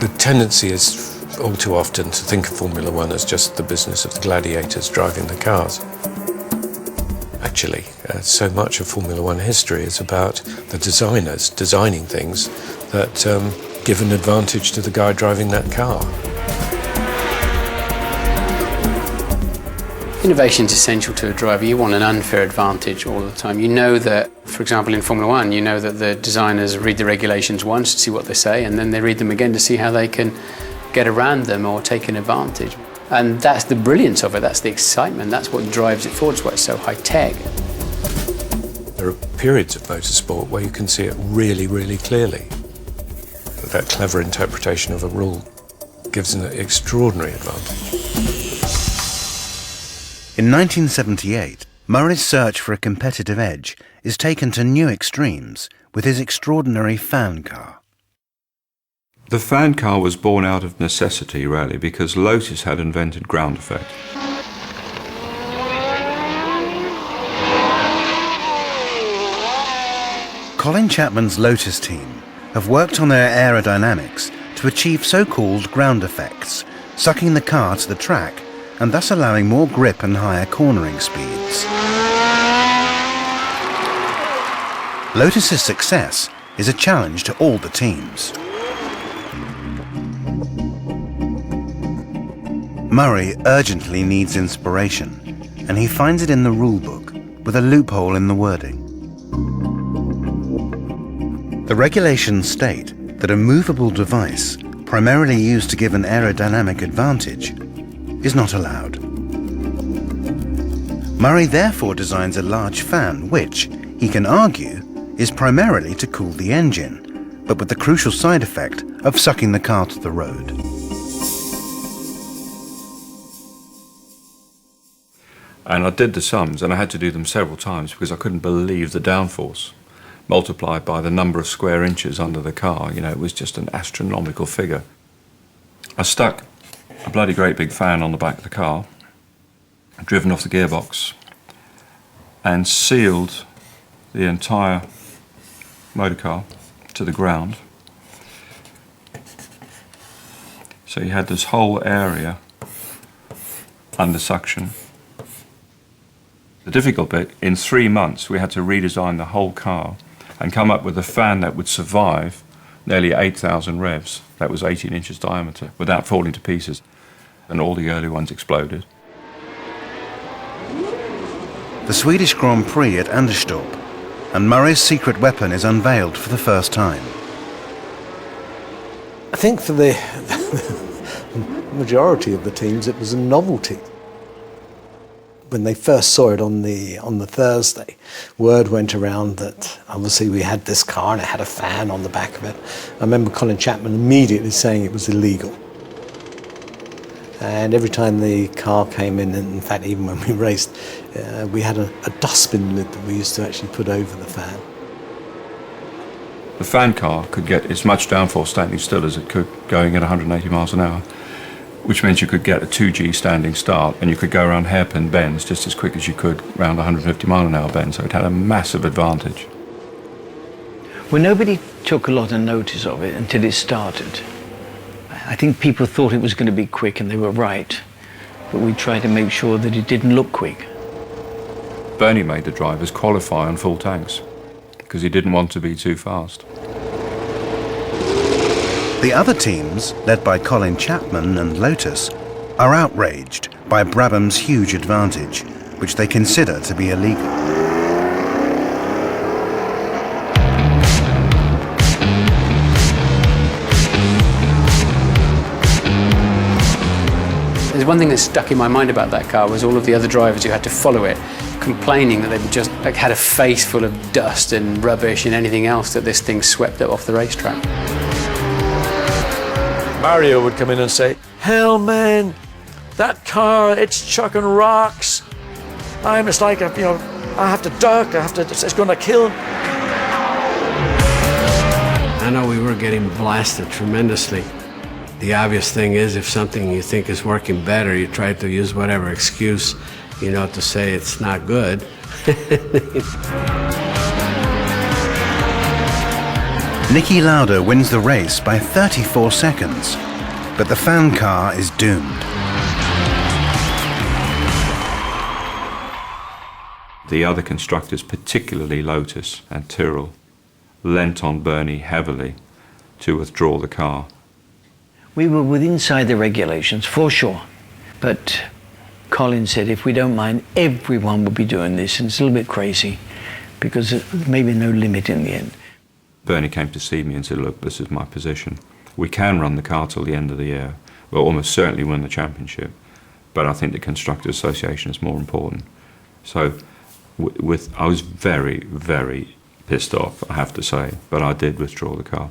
The tendency is all too often to think of Formula One as just the business of the gladiators driving the cars. Actually, so much of Formula One history is about the designers designing things that give an advantage to the guy driving that car. Innovation is essential to a driver. You want an unfair advantage all the time. You know that, for example, in Formula One, you know that the designers read the regulations once to see what they say, and then they read them again to see how they can get around them or take an advantage. And that's the brilliance of it, that's the excitement, that's what drives it forward, it's why it's so high-tech. There are periods of motorsport where you can see it really, really clearly. That clever interpretation of a rule gives an extraordinary advantage. In 1978, Murray's search for a competitive edge is taken to new extremes with his extraordinary fan car. The fan car was born out of necessity, really, because Lotus had invented ground effect. Colin Chapman's Lotus team have worked on their aerodynamics to achieve so-called ground effects, sucking the car to the track and thus allowing more grip and higher cornering speeds. Lotus's success is a challenge to all the teams. Murray urgently needs inspiration, and he finds it in the rulebook with a loophole in the wording. The regulations state that a movable device, primarily used to give an aerodynamic advantage, is not allowed. Murray therefore designs a large fan which, he can argue, is primarily to cool the engine, but with the crucial side effect of sucking the car to the road. And I did the sums, and I had to do them several times because I couldn't believe the downforce multiplied by the number of square inches under the car. You know, it was just an astronomical figure. I stuck a bloody great big fan on the back of the car, driven off the gearbox, and sealed the entire motor car to the ground. So you had this whole area under suction. The difficult bit, in 3 months we had to redesign the whole car and come up with a fan that would survive nearly 8,000 revs. That was 18 inches diameter without falling to pieces. And all the early ones exploded. The Swedish Grand Prix at Anderstorp, and Murray's secret weapon is unveiled for the first time. I think for the majority of the teams it was a novelty. When they first saw it on the Thursday, word went around that obviously we had this car and it had a fan on the back of it. I remember Colin Chapman immediately saying it was illegal. And every time the car came in fact even when we raced, we had a dustbin lid that we used to actually put over the fan. The fan car could get as much downforce standing still as it could going at 180 miles an hour, which meant you could get a 2G standing start and you could go around hairpin bends just as quick as you could around 150 mile an hour bends, so it had a massive advantage. Well, nobody took a lot of notice of it until it started. I think people thought it was going to be quick, and they were right, but we tried to make sure that it didn't look quick. Bernie made the drivers qualify on full tanks because he didn't want to be too fast. The other teams, led by Colin Chapman and Lotus, are outraged by Brabham's huge advantage, which they consider to be illegal. There's one thing that stuck in my mind about that car was all of the other drivers who had to follow it complaining that they were just had a face full of dust and rubbish and anything else that this thing swept up off the racetrack. Mario would come in and say, "Hell, man, that car, it's chucking rocks. It's like, I have to duck, it's going to kill." I know we were getting blasted tremendously. The obvious thing is, if something you think is working better, you try to use whatever excuse, to say it's not good. Niki Lauda wins the race by 34 seconds, but the fan car is doomed. The other constructors, particularly Lotus and Tyrrell, lent on Bernie heavily to withdraw the car. We were within inside the regulations, for sure. But Colin said, if we don't mind, everyone would be doing this, and it's a little bit crazy, because there's maybe no limit in the end. Bernie came to see me and said, look, this is my position. We can run the car till the end of the year. We'll almost certainly win the championship. But I think the Constructors Association is more important. So I was very, very pissed off, I have to say, but I did withdraw the car.